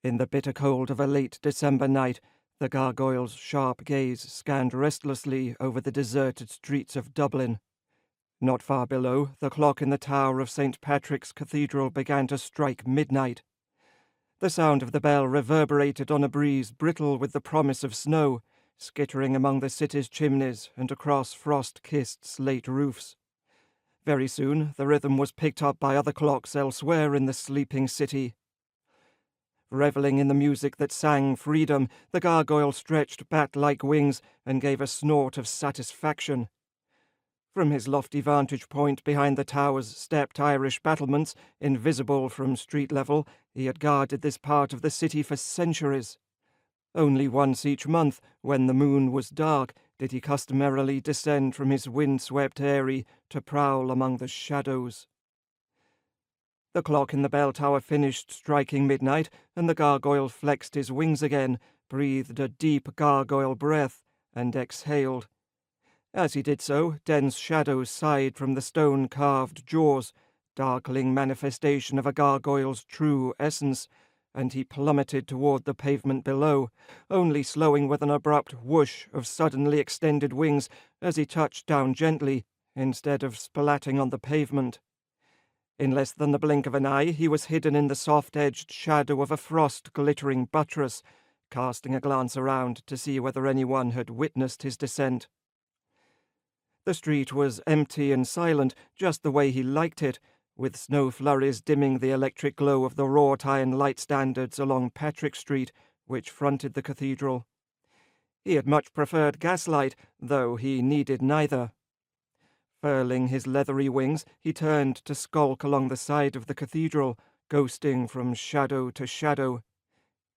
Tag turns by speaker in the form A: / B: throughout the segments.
A: In the bitter cold of a late December night, the gargoyle's sharp gaze scanned restlessly over the deserted streets of Dublin. Not far below, the clock in the tower of St. Patrick's Cathedral began to strike midnight. The sound of the bell reverberated on a breeze brittle with the promise of snow, skittering among the city's chimneys and across frost-kissed slate roofs. Very soon, the rhythm was picked up by other clocks elsewhere in the sleeping city. Reveling in the music that sang freedom, the gargoyle stretched bat-like wings and gave a snort of satisfaction. From his lofty vantage point behind the tower's stepped Irish battlements, invisible from street level, he had guarded this part of the city for centuries. Only once each month, when the moon was dark, did he customarily descend from his wind-swept eyrie to prowl among the shadows. The clock in the bell tower finished striking midnight, and the gargoyle flexed his wings again, breathed a deep gargoyle breath, and exhaled. As he did so, dense shadows sighed from the stone-carved jaws, darkling manifestation of a gargoyle's true essence, and he plummeted toward the pavement below, only slowing with an abrupt whoosh of suddenly extended wings as he touched down gently, instead of splatting on the pavement. In less than the blink of an eye, he was hidden in the soft-edged shadow of a frost-glittering buttress, casting a glance around to see whether anyone had witnessed his descent. The street was empty and silent, just the way he liked it, with snow flurries dimming the electric glow of the wrought iron light standards along Patrick Street, which fronted the cathedral. He had much preferred gaslight, though he needed neither. Furling his leathery wings, he turned to skulk along the side of the cathedral, ghosting from shadow to shadow.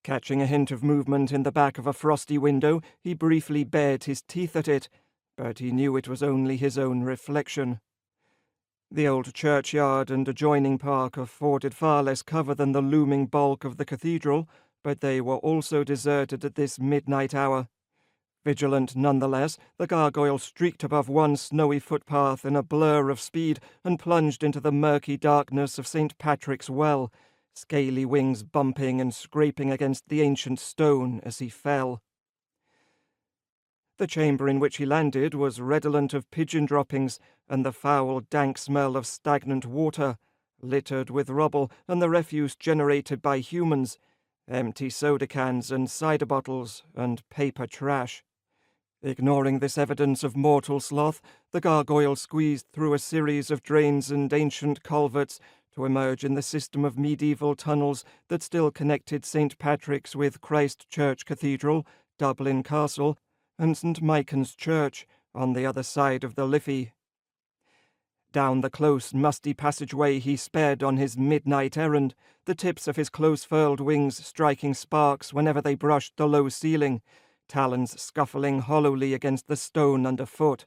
A: Catching a hint of movement in the back of a frosty window, he briefly bared his teeth at it, but he knew it was only his own reflection. The old churchyard and adjoining park afforded far less cover than the looming bulk of the cathedral, but they were also deserted at this midnight hour. Vigilant nonetheless, the gargoyle streaked above one snowy footpath in a blur of speed and plunged into the murky darkness of St. Patrick's Well, scaly wings bumping and scraping against the ancient stone as he fell. The chamber in which he landed was redolent of pigeon droppings and the foul, dank smell of stagnant water, littered with rubble and the refuse generated by humans, empty soda cans and cider bottles and paper trash. Ignoring this evidence of mortal sloth, the gargoyle squeezed through a series of drains and ancient culverts to emerge in the system of medieval tunnels that still connected St. Patrick's with Christ Church Cathedral, Dublin Castle, and St. Michan's Church on the other side of the Liffey. Down the close, musty passageway he sped on his midnight errand, the tips of his close-furled wings striking sparks whenever they brushed the low ceiling, talons scuffling hollowly against the stone underfoot.